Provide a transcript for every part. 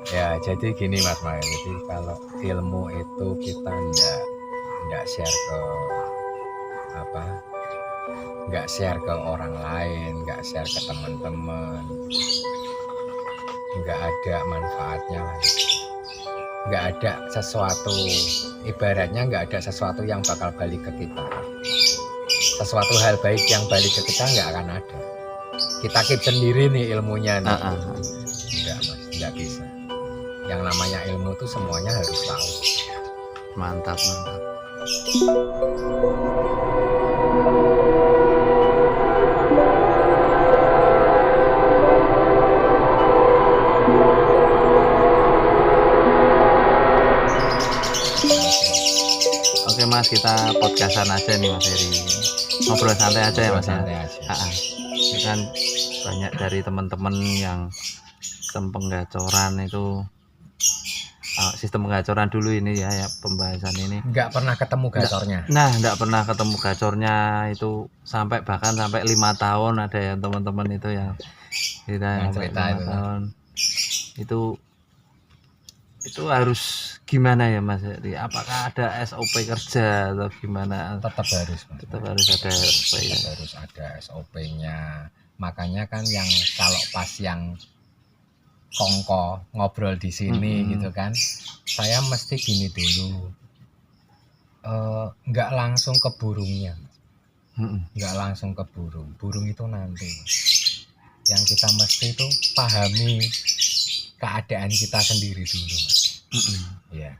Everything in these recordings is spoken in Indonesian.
Ya, jadi gini Mas Maya. Jadi kalau ilmu itu kita ndak share ke apa? Nggak share ke orang lain, nggak share ke teman-teman, nggak ada manfaatnya lah. Nggak ada sesuatu, ibaratnya nggak ada sesuatu yang bakal balik ke kita. Sesuatu hal baik yang balik ke kita nggak akan ada. Kita keep sendiri nih ilmunya nih. Enggak Mas, nggak bisa. Yang namanya ilmu itu semuanya harus tahu. Mantap. Oke Mas, kita podcastan aja nih Mas Heri. Ngobrol santai aja ya Mas. Santai aja. Ini kan banyak dari teman-teman yang sistem penggacoran itu, sistem penggacoran dulu ini ya pembahasan ini. Nggak pernah ketemu gacornya. Nah, nggak pernah ketemu gacornya itu bahkan sampai 5 tahun ada yang teman-teman itu yang kita sampai 5 tahun. Itu harus gimana ya Mas? Apakah ada SOP kerja atau gimana? Tetap harus ada SOP ya. Harus ada SOP-nya. Makanya kan yang kalau pas yang kongko ngobrol di sini gitu kan, saya mesti gini dulu, nggak langsung ke burungnya, nggak langsung ke burung itu nanti. Yang kita mesti itu pahami keadaan kita sendiri dulu Mas. Ya,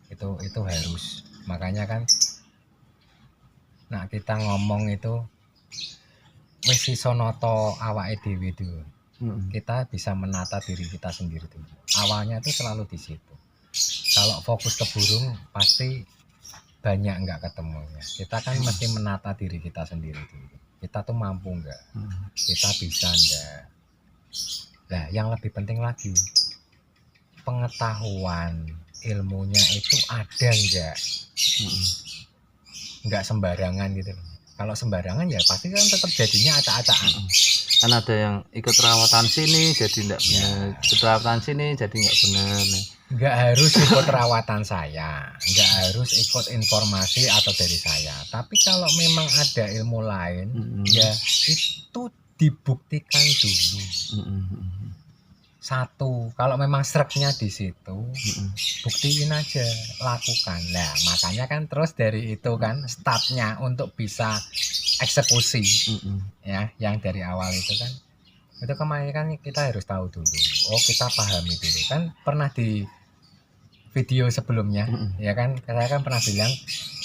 itu harus. Makanya kan, nah kita ngomong itu wis iso nata awake dhewe dulu. Kita bisa menata diri kita sendiri dulu. Awalnya itu selalu di situ. Kalau fokus ke burung pasti banyak nggak ketemunya. Kita kan mesti menata diri kita sendiri dulu. Kita tuh mampu nggak? Kita bisa nggak? Nah, yang lebih penting lagi, pengetahuan ilmunya itu ada nggak? Nggak sembarangan gitu loh. Kalau sembarangan ya pasti kan tetap jadinya acak-acakan. Kan ada yang ikut rawatan sini jadi enggak benar, ikut rawatan sini jadi enggak benar. Nggak harus ikut rawatan saya, nggak harus ikut informasi atau dari saya. Tapi kalau memang ada ilmu lain, ya itu dibuktikan dulu. Satu, kalau memang sreknya di situ, buktiin aja, lakukan. Nah, makanya kan terus dari itu kan startnya untuk bisa eksekusi, ya, yang dari awal itu kan. Itu kemarin kan kita harus tahu dulu. Oh, kita pahami dulu. Kan pernah di video sebelumnya, ya kan, saya kan pernah bilang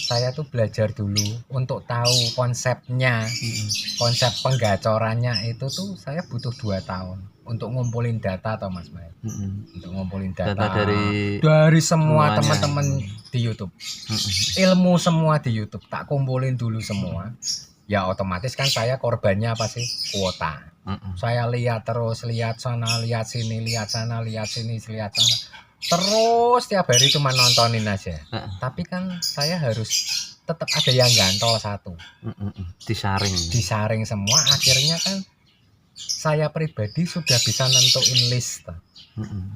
saya tuh belajar dulu untuk tahu konsepnya, konsep penggacorannya itu tuh saya butuh 2 tahun untuk ngumpulin data atau Mas Mai, untuk ngumpulin data dari semua teman-teman di YouTube, ilmu semua di YouTube tak kumpulin dulu semua. Ya otomatis kan saya korbannya apa sih? Kuota. Saya lihat terus, lihat sana, lihat sini, lihat sana, lihat sini, lihat sana. Terus tiap hari cuma nontonin aja. Tapi kan saya harus tetap ada yang gantol satu. Disaring semua. Akhirnya kan saya pribadi sudah bisa nentuin list.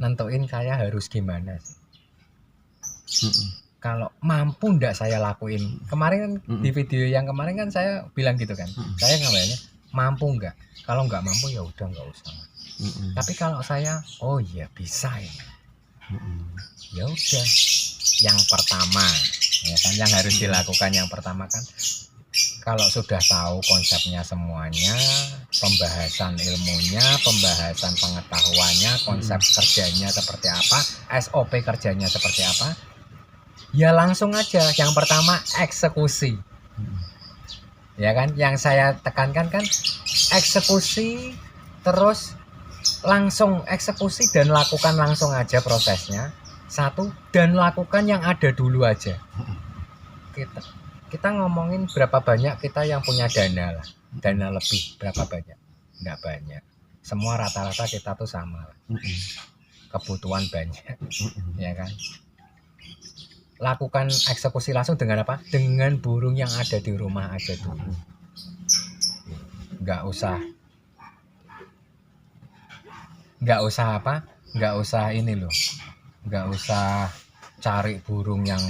Nentuin saya harus gimana sih. Kalau mampu ndak saya lakuin. Kemarin di video yang kemarin kan saya bilang gitu kan. Saya ngapainnya mampu nggak? Kalau nggak mampu ya udah nggak usah. Tapi kalau saya, oh iya bisa ya. Ya udah, yang pertama ya kan yang harus dilakukan yang pertama kan, kalau sudah tahu konsepnya semuanya, pembahasan ilmunya, pembahasan pengetahuannya, konsep kerjanya seperti apa, SOP kerjanya seperti apa, ya langsung aja yang pertama eksekusi. Ya kan, yang saya tekankan kan eksekusi, terus langsung eksekusi dan lakukan langsung aja prosesnya. Satu, dan lakukan yang ada dulu aja. Kita ngomongin berapa banyak kita yang punya dana lah, dana lebih berapa banyak? Nggak banyak. Semua rata-rata kita tuh sama lah. Kebutuhan banyak, ya kan. Lakukan eksekusi langsung dengan apa? Dengan burung yang ada di rumah aja dulu. Nggak usah apa nggak usah ini loh, nggak usah cari burung yang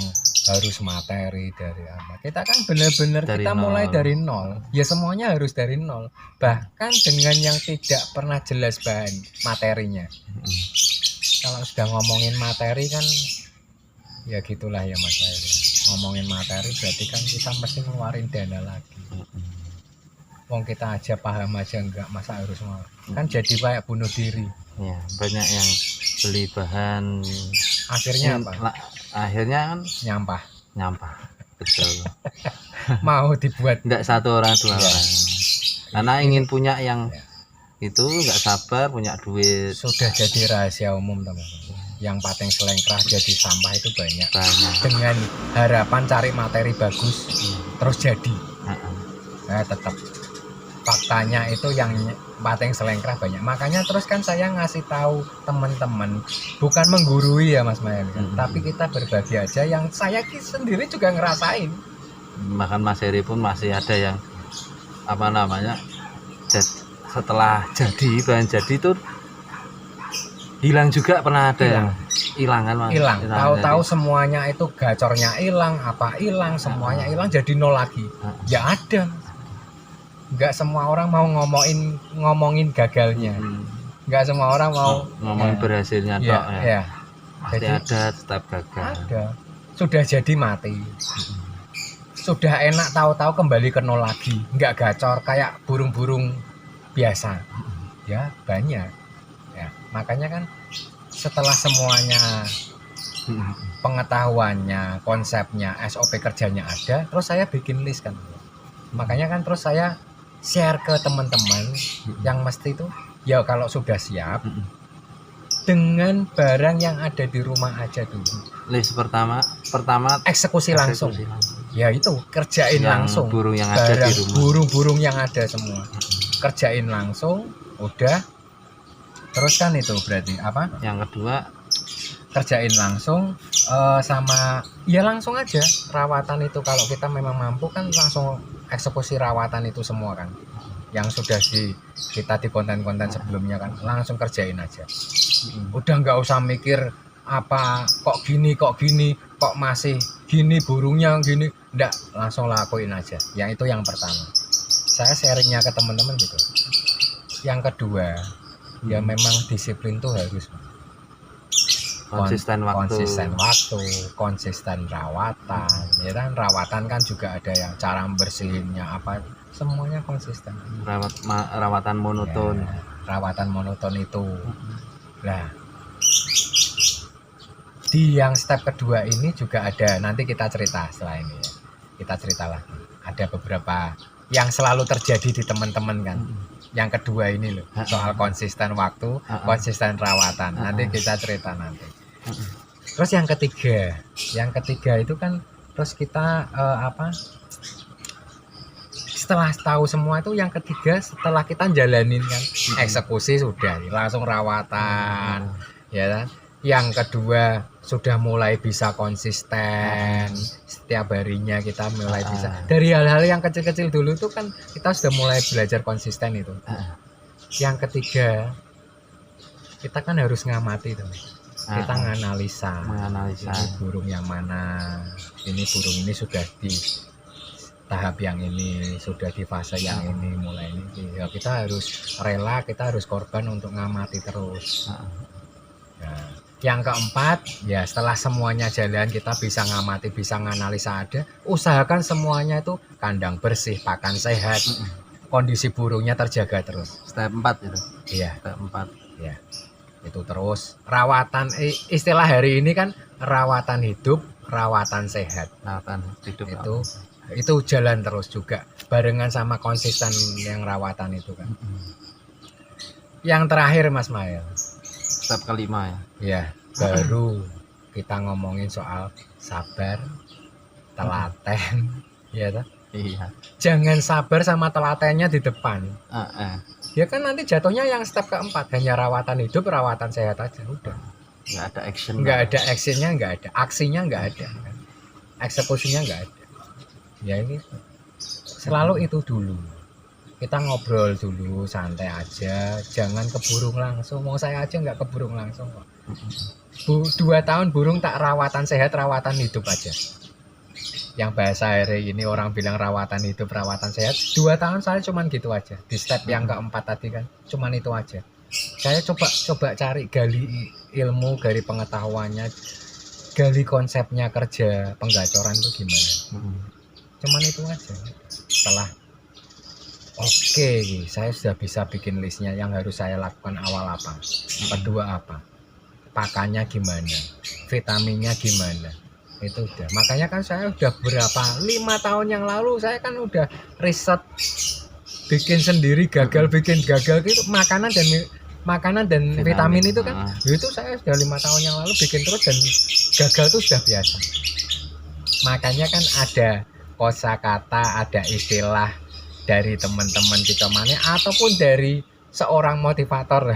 harus materi dari apa. Kita kan benar-benar Dari kita nol. mulai dari nol. Ya semuanya harus dari nol. Bahkan dengan yang tidak pernah jelas bahan materinya. Kalau sudah ngomongin materi kan ya gitulah ya Mas Wairi. Ngomongin materi berarti kan kita mesti ngeluarin dana lagi. Wong kita aja paham aja enggak, masa harus mau. Kan jadi kayak bunuh diri. Ya, banyak yang beli bahan Akhirnya apa? Akhirnya kan Nyampah. Betul. Mau dibuat Enggak satu orang, dua Ya. orang. Karena ingin punya yang itu, nggak sabar punya duit. sudah jadi rahasia umum teman-teman. Yang pating selengkrah jadi sampah itu banyak. Dengan harapan cari materi bagus terus jadi. Tetap faktanya itu yang pating selengkrah banyak. Makanya terus kan saya ngasih tahu teman-teman, bukan menggurui ya Mas Mayan kan? Tapi kita berbagi aja yang saya sendiri juga ngerasain. Bahkan Mas Heri pun masih ada yang apa namanya, setelah jadi bahan jadi itu hilang juga, pernah ada yang hilang kan Mas? Hilang. Tahu-tahu semuanya itu gacornya hilang, apa hilang, semuanya hilang jadi nol lagi. Ya ada. Nggak semua orang mau ngomongin gagalnya. Nggak semua orang mau ngomongin berhasilnya ya, tok ya. Ya. Pasti Jadi, ada tetap gagal. Ada. Sudah jadi mati. Sudah enak tahu-tahu kembali ke nol lagi. Nggak gacor kayak burung-burung biasa. Ya, banyak. Ya, makanya kan setelah semuanya pengetahuannya, konsepnya, SOP kerjanya ada, terus saya bikin list kan. Makanya kan terus saya share ke teman-teman yang mesti itu ya kalau sudah siap dengan barang yang ada di rumah aja dulu. List pertama eksekusi langsung. Ya itu kerjain yang langsung. Burung yang ada di rumah. Burung-burung yang ada semua. Kerjain langsung, udah. Terus kan itu berarti apa? Yang kedua kerjain langsung sama ya langsung aja rawatan itu, kalau kita memang mampu kan langsung eksekusi rawatan itu semua kan yang sudah kita di konten-konten sebelumnya kan langsung kerjain aja. Udah nggak usah mikir apa kok gini kok masih gini burungnya gini, enggak, langsung lakuin aja. Yang itu yang pertama, saya sharingnya ke teman-teman gitu. Yang kedua ya memang disiplin tuh harus konsisten waktu, konsisten rawatan. Ya kan rawatan kan juga ada yang cara bersihinnya apa, semuanya konsisten. Rawatan monoton. Ya, rawatan monoton itu. Nah, di yang step kedua ini juga ada, nanti kita cerita setelah ini ya. Kita cerita lagi. Ada beberapa yang selalu terjadi di teman-teman kan. Yang kedua ini loh, soal konsisten waktu, konsisten rawatan. Nanti kita cerita nanti. Terus yang ketiga itu kan terus kita setelah tahu semua itu, yang ketiga setelah kita jalanin kan eksekusi sudah langsung rawatan, ya kan. Yang kedua sudah mulai bisa konsisten, setiap harinya kita mulai bisa dari hal-hal yang kecil-kecil dulu tuh kan kita sudah mulai belajar konsisten itu. Yang ketiga kita kan harus ngamati tuh, kita menganalisa ini burung yang mana, ini burung ini sudah di tahap yang ini, sudah di fase yang ini, mulai ini ya kita harus rela, kita harus korban untuk ngamati terus. Nah, yang keempat ya setelah semuanya jalan, kita bisa ngamati, bisa nganalisa ada, usahakan semuanya itu kandang bersih, pakan sehat, kondisi burungnya terjaga terus. Step 4 itu. Iya. Step 4. Ya. Itu terus rawatan, istilah hari ini kan rawatan hidup, rawatan sehat. Rawatan hidup itu jalan terus juga barengan sama konsisten yang rawatan itu kan. Yang terakhir Mas Mael, step kelima ya. Ya, baru kita ngomongin soal sabar, telaten, ya toh? Iya. Jangan sabar sama telatennya di depan. Ya kan nanti jatuhnya yang step keempat, hanya rawatan hidup, rawatan sehat aja udah. Nggak ada action. Nggak ada actionnya, nggak ada aksinya, nggak ada. Eksekusinya nggak ada. Ya ini selalu itu dulu. kita ngobrol dulu santai aja, jangan keburung langsung. Mau saya aja nggak keburung langsung kok. 2 tahun burung tak rawatan sehat, rawatan hidup aja. Yang bahasa hari ini orang bilang rawatan hidup, rawatan sehat. 2 tahun saya cuman gitu aja. Di step yang keempat tadi kan, cuman itu aja. Saya coba cari, gali ilmu, gali pengetahuannya, gali konsepnya kerja penggacoran itu gimana. Cuman itu aja. Setelah oke, saya sudah bisa bikin listnya yang harus saya lakukan awal apa, kedua apa, pakannya gimana, vitaminnya gimana, itu udah. Makanya kan saya udah berapa 5 tahun yang lalu saya kan udah riset bikin sendiri, gagal gitu, makanan dan vitamin itu kan, itu saya sudah 5 tahun yang lalu bikin terus dan gagal tuh sudah biasa. Makanya kan ada kosakata, ada istilah dari teman-teman kita mana ataupun dari seorang motivator,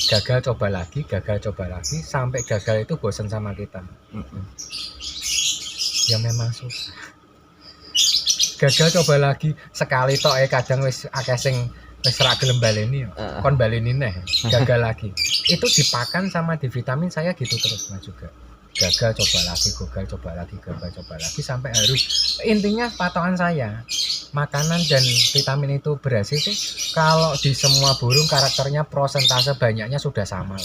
gagal coba lagi sampai gagal itu bosan sama kita. Ya memang susah. Gagal coba lagi sekali tok kadang wis akeh sing wis ra gelem baleni kon baleni neh, gagal lagi. Itu dipakan sama di vitamin saya gitu terus Mas juga. Gagal coba lagi sampai harus, intinya patokan saya makanan dan vitamin itu berhasil tuh kalau di semua burung karakternya persentase banyaknya sudah sama.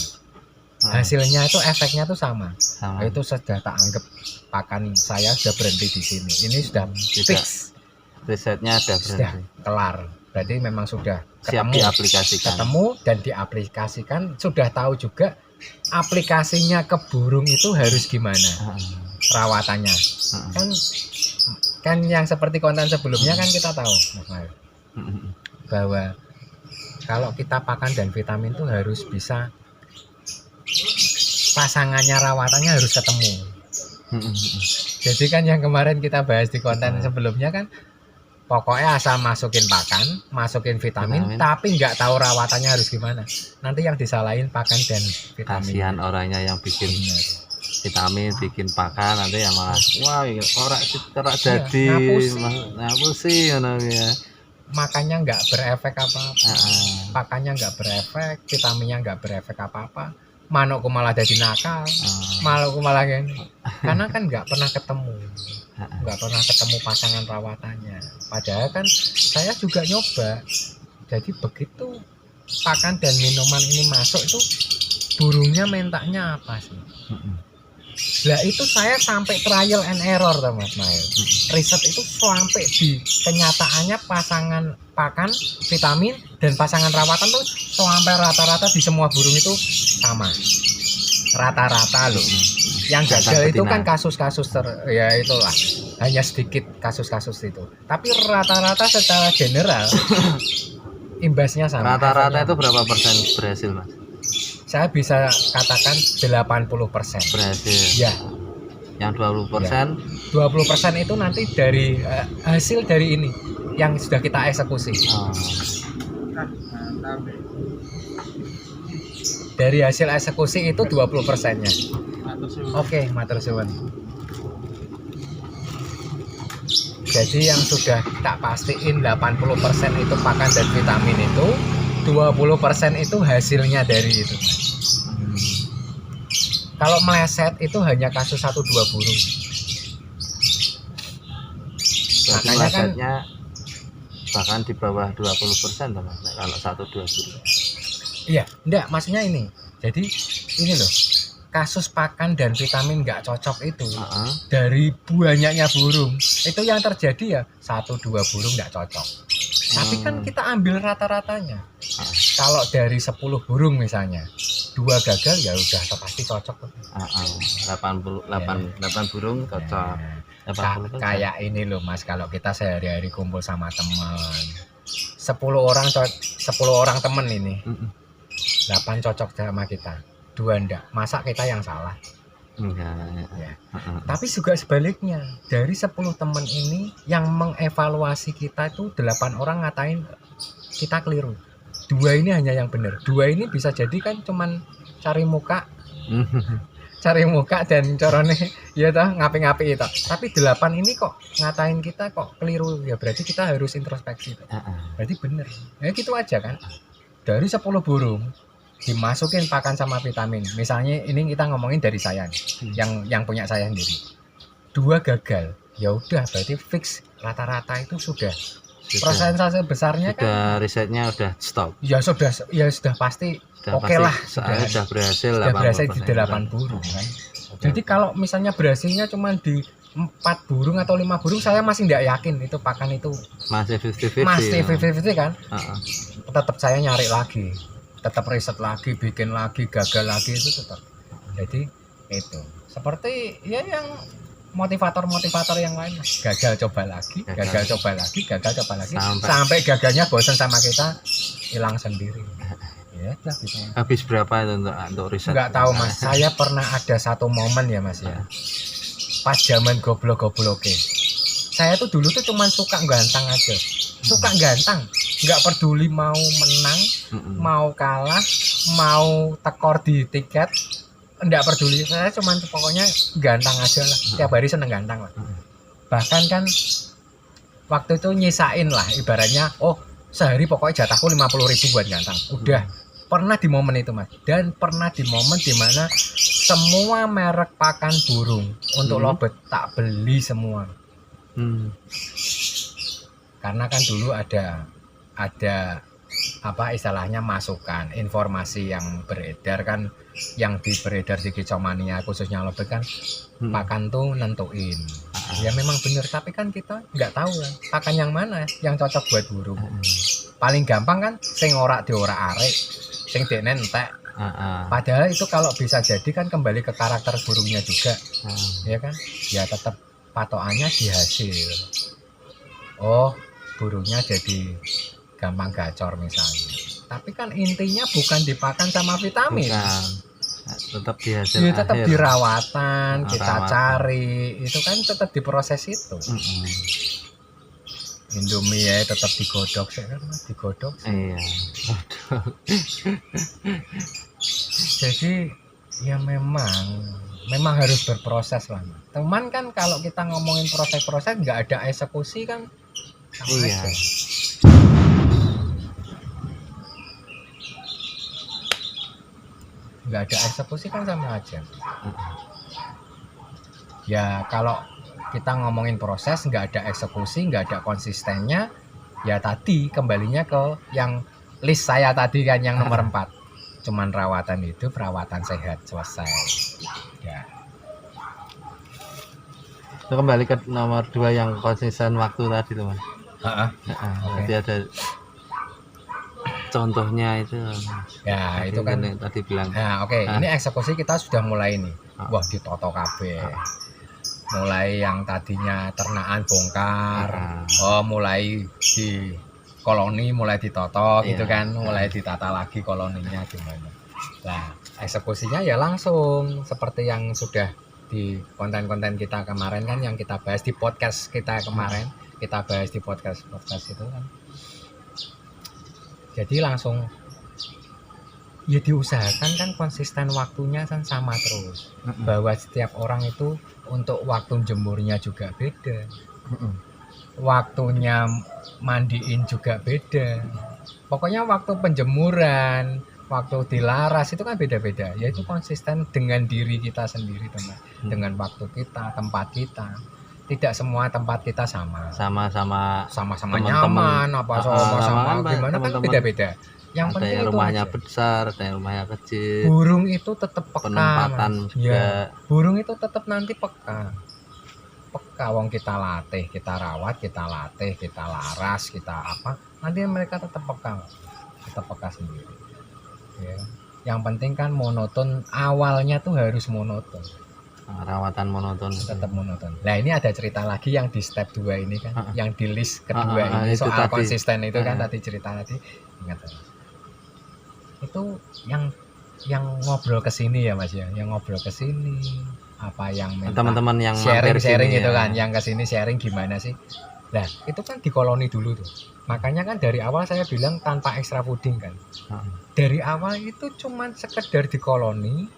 Hasilnya itu efeknya tuh sama. Itu sudah tak anggap pakan saya sudah berhenti di sini. Ini sudah fix. Risetnya sudah kelar. Berarti memang sudah siap diaplikasikan. Ketemu dan diaplikasikan, sudah tahu juga aplikasinya ke burung itu harus gimana rawatannya. Kan yang seperti konten sebelumnya kan kita tahu bahwa kalau kita pakan dan vitamin itu harus bisa pasangannya, rawatannya harus ketemu. Jadi kan yang kemarin kita bahas di konten sebelumnya kan, pokoknya asal masukin pakan, masukin vitamin, tapi nggak tahu rawatannya harus gimana. Nanti yang disalahin pakan dan vitamin. Kasihan orangnya yang bikin vitamin, bikin pakan, nanti yang malah wah ora jadi ngapus sih ya. Makanya nggak berefek apa-apa. Pakannya nggak berefek, vitaminnya nggak berefek apa-apa. Manukku malah jadi nakal, manukku malah gini. Karena kan nggak pernah ketemu pasangan rawatannya. Padahal kan saya juga nyoba. Jadi begitu pakan dan minuman ini masuk itu burungnya mintanya apa sih? Lah itu saya sampai trial and error Mas Mail. Riset itu sampai di kenyataannya pasangan pakan, vitamin dan pasangan rawatan tuh sampai rata-rata di semua burung itu sama. Rata-rata loh. Yang gagal itu kan kasus-kasus ya itulah, hanya sedikit kasus-kasus itu. Tapi rata-rata secara general imbasnya sama. Rata-rata itu berapa persen berhasil Mas? Saya bisa katakan 80% berhasil. Ya. Yang 20%? 20% itu nanti dari hasil dari ini yang sudah kita eksekusi. Dari hasil eksekusi itu 20%-nya. Oke, matur suwun. Jadi yang sudah tak pastiin 80% itu pakan dan vitamin itu, 20% itu hasilnya dari itu. Kalau meleset itu hanya kasus 1-2 burung. Makanya kan bahkan di bawah 20% teman, kalau 1-2 burung. Iya, enggak, maksudnya ini. Jadi ini loh, kasus pakan dan vitamin nggak cocok itu dari banyaknya burung. Itu yang terjadi ya 1-2 burung nggak cocok. Tapi kan kita ambil rata-ratanya. Kalau dari 10 burung misalnya 2 gagal ya udah pasti cocok. 8 burung cocok. Kayak ini loh Mas, kalau kita sehari-hari kumpul sama teman 10 orang temen ini 8 cocok sama kita, 2 enggak. Masa kita yang salah? Enggak. Ya. Tapi juga sebaliknya, dari 10 teman ini yang mengevaluasi kita itu 8 orang ngatain kita keliru. 2 ini hanya yang benar. 2 ini bisa jadi kan cuman cari muka. cari muka dan corone ya toh ngapi-ngapi itu. Tapi 8 ini kok ngatain kita kok keliru ya, berarti kita harus introspeksi toh. Berarti bener. Ya gitu aja kan. Dari 10 burung dimasukin pakan sama vitamin. Misalnya ini kita ngomongin dari saya nih, yang punya saya sendiri. 2 gagal. Ya udah berarti fix rata-rata itu sudah persentase besarnya sudah kan risetnya udah stop. Ya sudah pasti oke lah, sudah berhasil di 8 burung kan. Jadi kalau misalnya berhasilnya cuma di 4 burung atau 5 burung, saya masih tidak yakin itu pakan itu masih 50-50 masih 50-50 kan. Tetap saya nyari lagi, tetap riset lagi, bikin lagi, gagal lagi, itu tetap. Jadi itu seperti ya yang motivator yang lain, gagal coba lagi, gagal coba lagi sampai gagalnya bosan sama kita, hilang sendiri. Ya, gitu. Habis berapa itu untuk riset? Nggak tahu Mas, saya pernah ada satu momen ya Mas ya, pas zaman goblok-goblok. Saya tuh dulu tuh cuman suka gantang aja, nggak peduli mau menang, mau kalah, mau tekor di tiket. Enggak peduli, saya cuman pokoknya gantang aja lah, tiap hari seneng gantang lah. Bahkan kan waktu itu nyisain lah ibaratnya, oh sehari pokoknya jatahku 50.000 buat gantang. Udah pernah di momen itu Mas, dan pernah di momen dimana semua merek pakan burung untuk lobet tak beli semua. Karena kan dulu ada apa istilahnya masukan informasi yang beredar kan, yang beredar di Kicomania khususnya lobet kan, pakan tuh nentuin. Ya memang bener, tapi kan kita nggak tahu kan pakan yang mana yang cocok buat burung. Paling gampang kan sing ora diorak arek, sing dekne entek. Padahal itu kalau bisa jadi kan kembali ke karakter burungnya juga. Ya kan? Ya tetap patokannya di hasil. Oh, burungnya jadi gampang gacor misalnya, tapi kan intinya bukan dipakan sama vitamin, tetap di hasil ya, tetap akhir. di rawatan, kita cari itu kan tetap diproses itu. Indomie ya tetap digodok sih kan, digodok sih. Iya. Jadi ya memang harus berproses lah teman kan. Kalau kita ngomongin proses nggak ada eksekusi kan sama aja. Nggak ada eksekusi kan sama aja. Ya kalau kita ngomongin proses nggak ada eksekusi, nggak ada konsistennya, ya tadi kembalinya ke yang list saya tadi kan, yang nomor 4 cuman rawatan hidup, rawatan sehat, selesai ya. Itu kembali ke nomor 2 yang konsisten waktu tadi tuh Mas. Jadi ada contohnya itu ya, itu kan tadi bilang. Nah, ini eksekusi kita sudah mulai nih. Wah, ditoto kabeh. Mulai yang tadinya ternakan bongkar, mulai di koloni mulai ditoto gitu kan, mulai ditata lagi koloninya gimana. Nah, eksekusinya ya langsung seperti yang sudah di konten-konten kita kemarin kan, yang kita bahas di podcast kita kemarin, kita bahas di podcast itu kan. Jadi langsung ya diusahakan kan konsisten waktunya kan sama terus. Bahwa setiap orang itu untuk waktu jemurnya juga beda. Waktunya mandiin juga beda. Pokoknya waktu penjemuran, waktu dilaras itu kan beda-beda. Yaitu konsisten dengan diri kita sendiri teman, dengan waktu kita, tempat kita. Tidak semua tempat kita sama-sama nyaman, apa sama gimana kan beda-beda. Yang penting itu rumahnya besar, ada yang rumahnya kecil. Burung itu tetap peka. Penempatan juga. Ya, burung itu tetap nanti peka. Wong kita latih, kita rawat, kita latih, kita laras, kita apa, nanti mereka tetap peka sendiri. Ya. Yang penting kan monoton, awalnya tuh harus monoton. Rawatan monoton, tetap monoton. Nah, ini ada cerita lagi yang di step 2 ini kan, yang di list kedua ini soal tadi. Konsisten itu kan tadi cerita tadi, ingat itu yang ngobrol ke sini ya Mas ya, yang ngobrol ke sini, apa yang teman-teman yang sharing itu kan, yang ke sini sharing gimana sih. Nah, itu kan di koloni dulu tuh. Makanya kan dari awal saya bilang tanpa extra fooding kan. Dari awal itu cuman sekedar di koloni,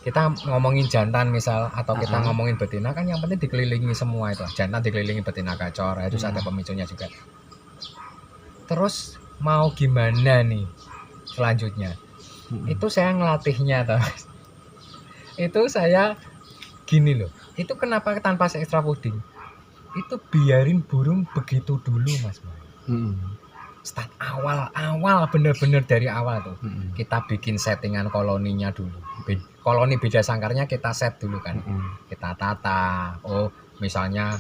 kita ngomongin jantan misal atau kita ngomongin betina kan yang penting dikelilingi semua itu. Jantan dikelilingi betina gacor, itu ada pemicunya juga. Terus mau gimana nih selanjutnya? Itu saya ngelatihnya toh. Itu saya gini loh. Itu kenapa tanpa extra fooding? Itu biarin burung begitu dulu Mas. Start awal bener-bener dari awal tuh. Kita bikin settingan koloninya dulu. Koloni beda sangkarnya kita set dulu kan. Kita tata. Oh, misalnya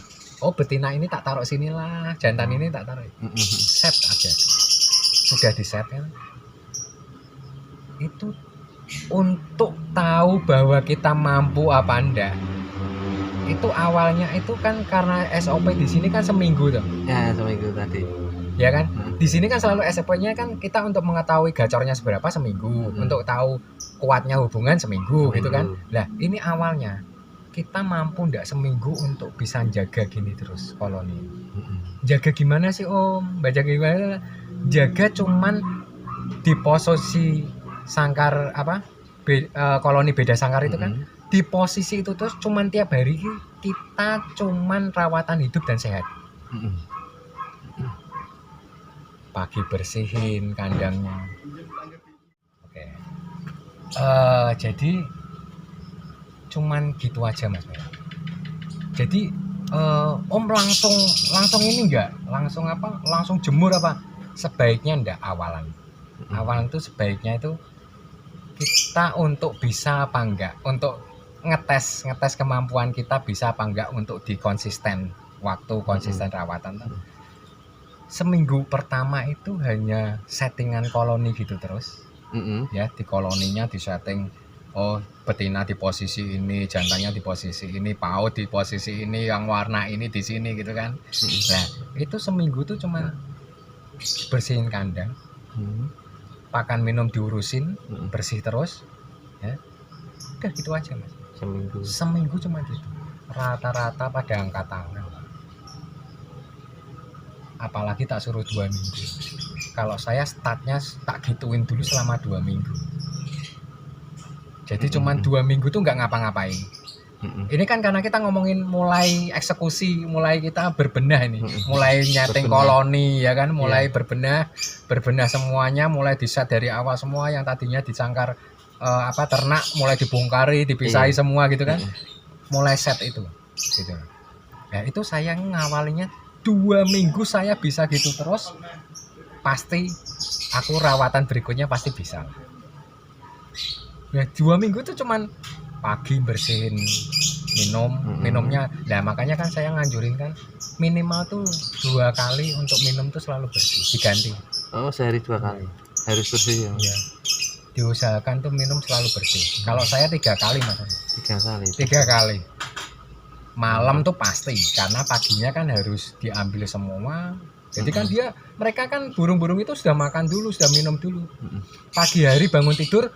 betina ini tak taruh sinilah, jantan ini tak taruh. Set aja. Sudah di set kan. Itu untuk tahu bahwa kita mampu apa enggak. Itu awalnya itu kan karena SOP di sini kan seminggu tuh. Ya, seminggu tadi. Ya kan? Di sini kan selalu SOP-nya kan kita untuk mengetahui gacornya seberapa seminggu, untuk tahu kuatnya hubungan seminggu gitu kan. Lah, ini awalnya kita mampu enggak seminggu untuk bisa jaga gini terus koloni. Jaga gimana sih Om? Baca gimana? Jaga cuman di posisi sangkar koloni beda sangkar itu kan. Di posisi itu terus cuman tiap hari kita cuman rawatan hidup dan sehat. Pagi bersihin kandangnya. Oke. Jadi cuman gitu aja Mas. Jadi Om langsung ini enggak? Langsung jemur apa? Sebaiknya enggak awalan. Awalan itu sebaiknya itu kita untuk bisa apa enggak? Untuk ngetes kemampuan kita bisa apa enggak untuk konsisten rawatan. Seminggu pertama itu hanya settingan koloni gitu terus. Ya, di koloninya di setting betina di posisi ini, jantannya di posisi ini, paut di posisi ini, yang warna ini di sini gitu kan. Nah, itu seminggu tuh cuman bersihin kandang. Pakan minum diurusin, bersih terus. Ya. Udah gitu aja Mas. Seminggu cuma gitu. Rata-rata pada angkat tangan. Apalagi tak suruh 2 minggu. Kalau saya startnya tak gituin dulu selama 2 minggu. Jadi cuman 2 minggu tuh nggak ngapa-ngapain. Ini kan karena kita ngomongin mulai eksekusi, mulai kita berbenah ini, mulai nyeting koloni ya kan, mulai berbenah semuanya, mulai di-set dari awal semua yang tadinya disangkar ternak mulai dibongkari, dipisahi semua gitu kan. Mulai set itu gitu. Nah, itu saya ngawalinya 2 minggu saya bisa gitu terus, pasti aku rawatan berikutnya pasti bisa. Nah, 2 minggu tuh cuman pagi bersihin minumnya. Nah, makanya kan saya nganjurin kan minimal tuh 2 kali untuk minum tuh selalu bersih, diganti. Oh, sehari 2 kali harus bersih ya. Diusahakan tuh minum selalu bersih. Kalau saya 3 kali Mas. 3 kali. Malam tuh pasti, karena paginya kan harus diambil semua. Jadi kan mereka kan burung-burung itu sudah makan dulu, sudah minum dulu. Pagi hari bangun tidur,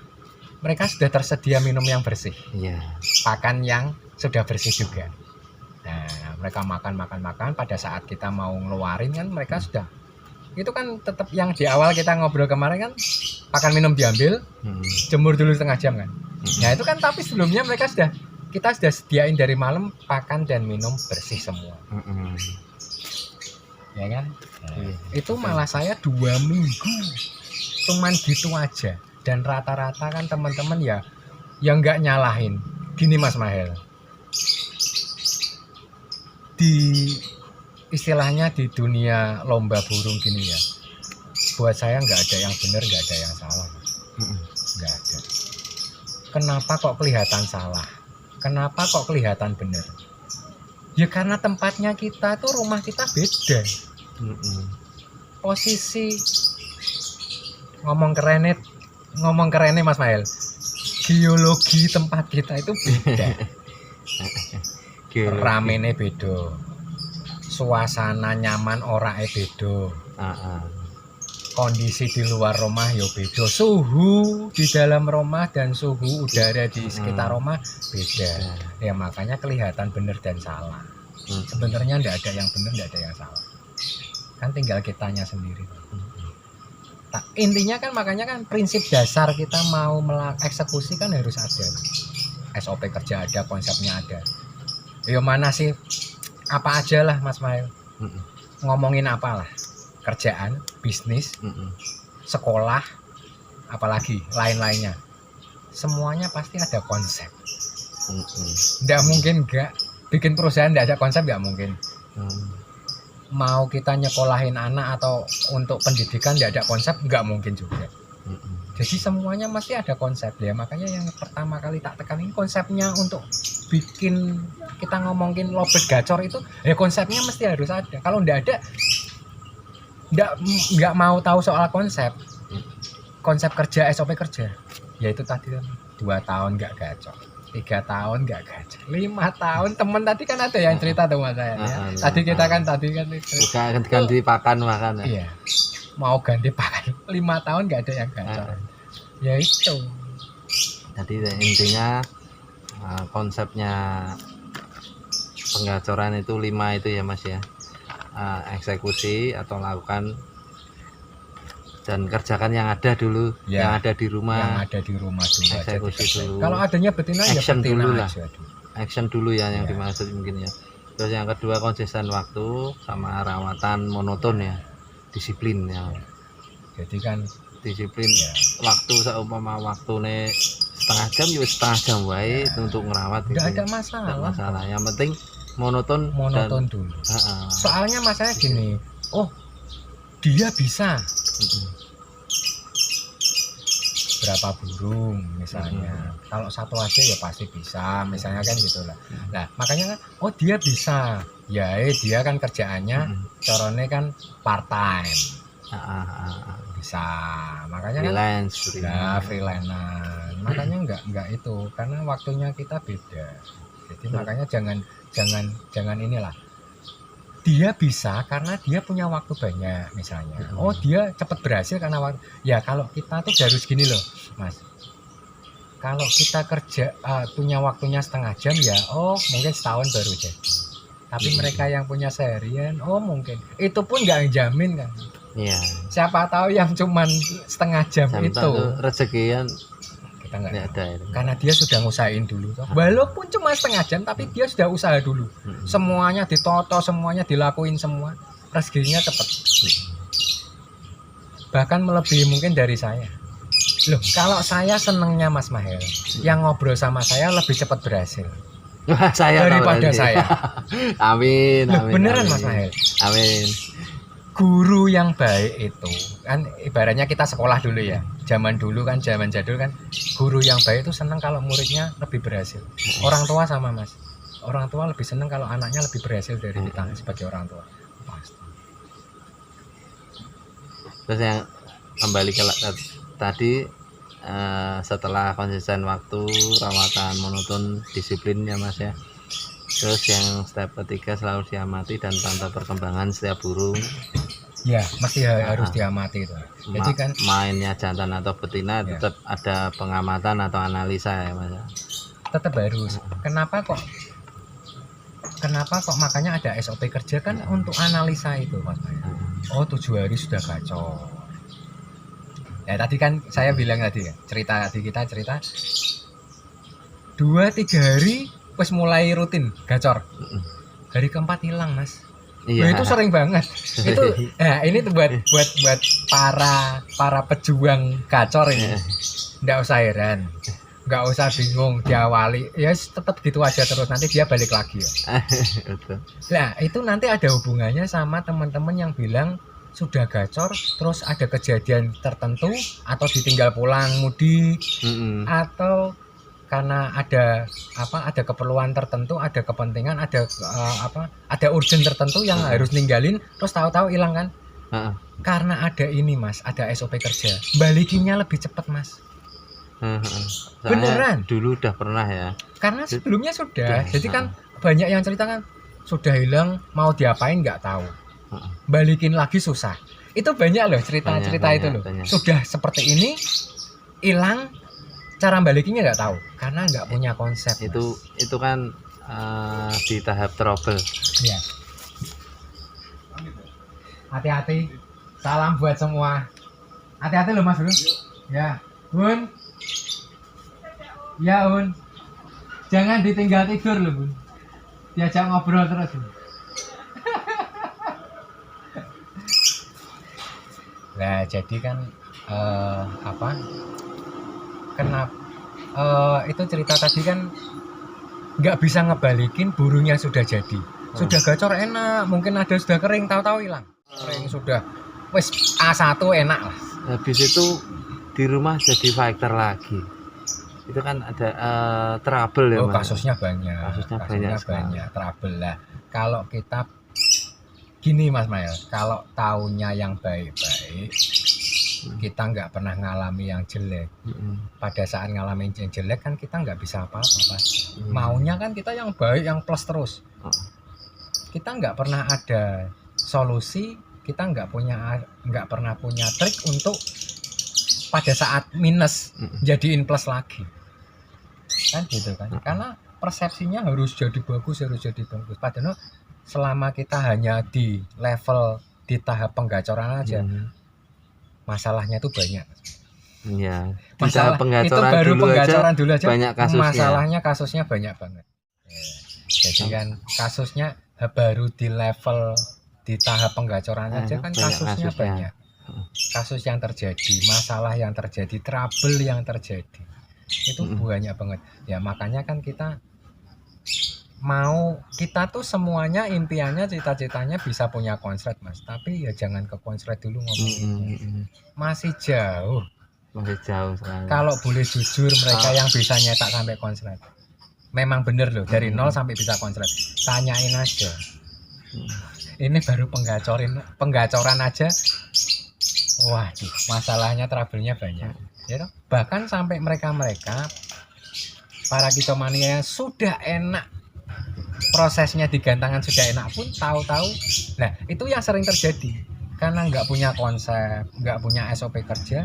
mereka sudah tersedia minum yang bersih. Pakan yang sudah bersih juga. Nah, mereka makan. Pada saat kita mau ngeluarin kan mereka sudah. Itu kan tetap yang di awal kita ngobrol kemarin kan, pakan minum diambil, jemur dulu setengah jam kan. Nah itu kan tapi sebelumnya kita sudah sediain dari malam pakan dan minum bersih semua. Ya kan? Nah, itu malah saya 2 minggu cuman gitu aja. Dan rata-rata kan teman-teman ya yang nggak nyalahin. Gini Mas Mahel, istilahnya di dunia lomba burung gini ya, buat saya nggak ada yang benar, nggak ada yang salah. Nggak ada. Kenapa kok kelihatan salah? Kenapa kok kelihatan benar? Ya karena tempatnya kita tuh, rumah kita beda. Posisi ngomong kerennya Mas Mael, geologi tempat kita itu beda. Ramene beda, suasana nyaman orae beda, kondisi di luar rumah ya beda, suhu di dalam rumah dan suhu udara di sekitar rumah beda. Ya makanya kelihatan benar dan salah. Sebenarnya enggak ada yang benar, enggak ada yang salah, kan tinggal kitanya sendiri. Nah, intinya kan makanya kan prinsip dasar kita mau eksekusi kan harus ada. SOP kerja ada, konsepnya ada. Ya mana sih, apa aja lah Mas Mail. Ngomongin apalah, kerjaan, bisnis, sekolah, apalagi lain-lainnya. Semuanya pasti ada konsep. Nggak mungkin nggak bikin perusahaan nggak ada konsep, nggak mungkin. Mau kita nyekolahin anak atau untuk pendidikan nggak ada konsep, nggak mungkin juga. Jadi semuanya masih ada konsep ya. Makanya yang pertama kali tak tekanin konsepnya untuk bikin kita ngomongin lobet gacor itu, ya konsepnya mesti harus ada. Kalau nggak ada, nggak mau tahu soal konsep kerja, SOP kerja. Ya itu tadi 2 tahun nggak gacor, 3 tahun nggak gacor, 5 tahun. Temen tadi kan ada yang cerita tuh Mas saya. Ya. Tadi kita kan ganti pakan makan. Iya. Mau ganti pakan 5 tahun nggak ada yang gacor. Ya itu. Jadi intinya konsepnya penggacoran itu 5 itu ya Mas ya. Eksekusi atau lakukan dan kerjakan yang ada dulu, ya, yang ada di rumah. Yang ada di rumah dulu. Eksekusi dulu. Kalau adanya betina ya action betina dulu lah. aja dulu. Action dulu ya yang dimaksud mungkin ya. Terus yang kedua konsisten waktu sama rawatan monoton ya. Disiplin ya. Jadi kan disiplin ya. Waktu seumpama waktune setengah jam ya setengah jam wae untuk ngerawat. Enggak ada masalah. Nggak masalah. Yang penting monoton dulu. Soalnya masalahnya gini, dia bisa berapa burung misalnya. Kalau satu aja ya pasti bisa, misalnya kan gitulah. Nah, makanya kan dia bisa. Ya, dia kan kerjaannya corone kan part time. Bisa. Makanya freelance. Kan freelance. Makanya enggak itu karena waktunya kita beda. Jadi makanya jangan inilah. Dia bisa karena dia punya waktu banyak misalnya. Dia cepat berhasil karena waktu. Ya kalau kita tuh harus gini loh, Mas. Kalau kita kerja punya waktunya setengah jam ya, mungkin setahun baru jadi. Tapi mereka yang punya seharian, mungkin. Itu pun nggak jamin kan. Iya. Siapa tahu yang cuman setengah jam itu rezekian kita nggak ada itu. Karena dia sudah ngusahain dulu walaupun cuma setengah jam tapi dia sudah usaha dulu. Semuanya ditoto, semuanya dilakuin semua, rezekinya cepat. Bahkan melebihi mungkin dari saya loh. Kalau saya senengnya Mas Mahel yang ngobrol sama saya lebih cepat berhasil daripada saya. Amin, amin. Beneran amin. Mas Mahel. Amin. Guru yang baik itu kan ibaratnya kita sekolah dulu ya, zaman dulu kan, zaman jadul kan, guru yang baik itu senang kalau muridnya lebih berhasil. Orang tua sama Mas, orang tua lebih senang kalau anaknya lebih berhasil dari kita sebagai orang tua pasti. Terus yang kembali ke tadi setelah konsisten waktu, rawatan monoton, disiplin ya Mas ya. Terus yang step ketiga selalu diamati dan pantau perkembangan setiap burung. Ya, mesti harus diamati itu. Jadi kan mainnya jantan atau betina tetap ada pengamatan atau analisa ya Mas. Tetap harus. Kenapa kok makanya ada SOP kerja kan untuk analisa itu Mas. 7 hari sudah gacor. Ya tadi kan saya bilang tadi ya, kita cerita 2-3 hari pas mulai rutin gacor. Hari keempat hilang Mas. Iya. Itu sering banget. Itu ini tuh buat para pejuang gacor ini. Nggak usah heran, nggak usah bingung diawali. Ya tetap gitu aja terus, nanti dia balik lagi ya. Nah itu nanti ada hubungannya sama teman-teman yang bilang sudah gacor terus ada kejadian tertentu atau ditinggal pulang mudik atau karena ada keperluan tertentu, ada kepentingan, ada urgent tertentu yang harus ninggalin, terus tahu-tahu hilang kan? Karena ada ini Mas, ada SOP kerja, balikinnya lebih cepat Mas. Beneran? Dulu udah pernah ya. Karena sebelumnya sudah, jadi kan banyak yang cerita kan sudah hilang, mau diapain nggak tahu, balikin lagi susah. Itu banyak loh cerita-cerita itu loh. Sudah seperti ini, hilang. Cara balikinnya nggak tahu karena nggak punya konsep. Itu kan di tahap trouble. Iya. Hati-hati. Salam buat semua. Hati-hati loh Mas Bro. Ya, Un. Ya Un. Jangan ditinggal tidur loh Bun. Diajak ngobrol terus. Nah jadi kan kenapa itu cerita tadi kan nggak bisa ngebalikin burungnya sudah jadi, sudah gacor enak, mungkin ada sudah kering tahu-tahu hilang, kering sudah wes A1 enak lah. Habis itu di rumah jadi fighter lagi. Itu kan ada trouble ya Mas. Kasusnya banyak. Kasusnya banyak trouble lah. Kalau kita gini Mas Mael, kalau taunya yang baik-baik, kita nggak pernah ngalami yang jelek. Pada saat ngalamin yang jelek kan kita nggak bisa apa-apa Mas. Maunya kan kita yang baik, yang plus terus. Kita nggak pernah ada solusi, kita nggak pernah punya trik untuk pada saat minus jadiin plus lagi, kan gitu kan? Karena persepsinya harus jadi bagus. Padahal selama kita hanya di level di tahap penggacoran aja, masalahnya tuh banyak. Iya. Masalah itu baru penggacoran dulu aja banyak kasusnya. Kasusnya banyak banget. Ya. Jadi kan kasusnya baru di level di tahap penggacoran aja kan kasusnya banyak. Kasus yang terjadi, masalah yang terjadi, trouble yang terjadi, itu banyak banget. Ya makanya kan kita tuh semuanya impiannya, cita-citanya bisa punya konslet Mas. Tapi ya jangan ke konslet dulu ngomongnya. Masih jauh sekali. Kalau boleh jujur, mereka yang bisa nyetak sampai konslet memang bener loh, dari nol sampai bisa konslet. Tanyain aja. Ini baru penggacoran aja. Wah, masalahnya, trouble-nya banyak. Ya toh? Bahkan sampai mereka para kicomania yang sudah enak, prosesnya digantangan sudah enak pun tahu-tahu. Nah, itu yang sering terjadi. Karena nggak punya konsep, nggak punya SOP kerja,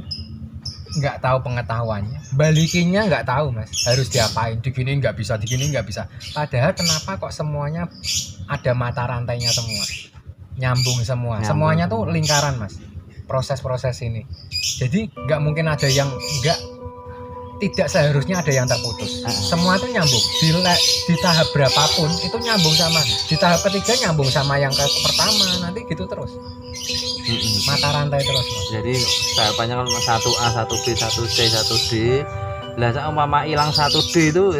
nggak tahu pengetahuannya. Balikinnya nggak tahu Mas, harus diapain, diginiin nggak bisa. Padahal kenapa kok semuanya ada mata rantainya semua, nyambung semua. Semuanya tuh lingkaran Mas. Proses-proses ini, jadi nggak mungkin ada yang tidak seharusnya ada yang terputus. Semua itu nyambung di tahap berapapun itu nyambung sama di tahap ketiga, nyambung sama yang pertama, nanti gitu terus, mata rantai terus Mas. Jadi tahapannya kan 1A, 1B, 1C, 1D. Lah umpama hilang 1D itu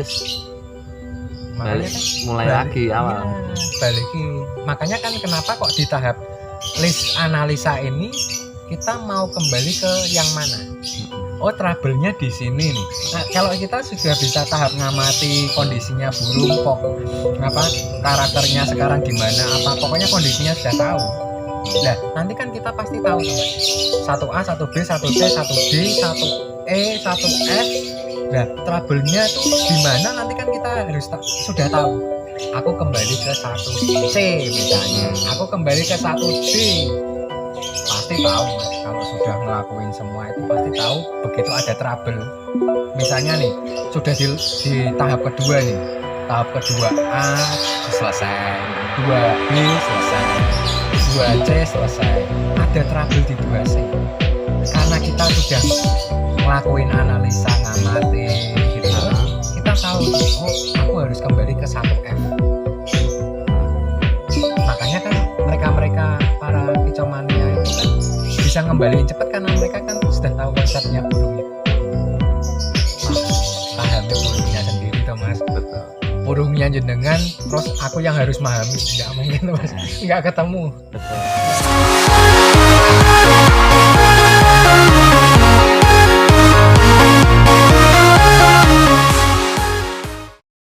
mulai lagi awal. Balikin. Makanya kan kenapa kok di tahap list analisa ini kita mau kembali ke yang mana? Oh, trouble-nya di sini nih. Nah, kalau kita sudah bisa tahap ngamati kondisinya burung, karakternya sekarang gimana, pokoknya kondisinya sudah tahu. Nah, nanti kan kita pasti tahu 1A, 1B, 1C, 1D, 1E, 1F. Nah, trouble-nya tuh di mana nanti kan kita harus sudah tahu. Aku kembali ke 1C misalnya. Aku kembali ke 1D. Pasti tahu Mas, kalau sudah ngelakuin semua itu pasti tahu begitu ada trouble. Misalnya nih, sudah di tahap kedua nih. Tahap kedua A selesai, 2B selesai, 2C selesai. Ada trouble di 2C. Karena kita sudah ngelakuin analisa, ngamati gitu. Kita tahu, aku harus kembali ke 1F. Makanya kan mereka para kicomania itu kan bisa ngembaliin cepat karena mereka kan sudah tahu konsepnya burung itu. Pahami burungnya sendiri toh Mas. Betul. Burungnya jenengan terus aku yang harus memahami, tidak mungkin Mas. Nggak ketemu. Betul.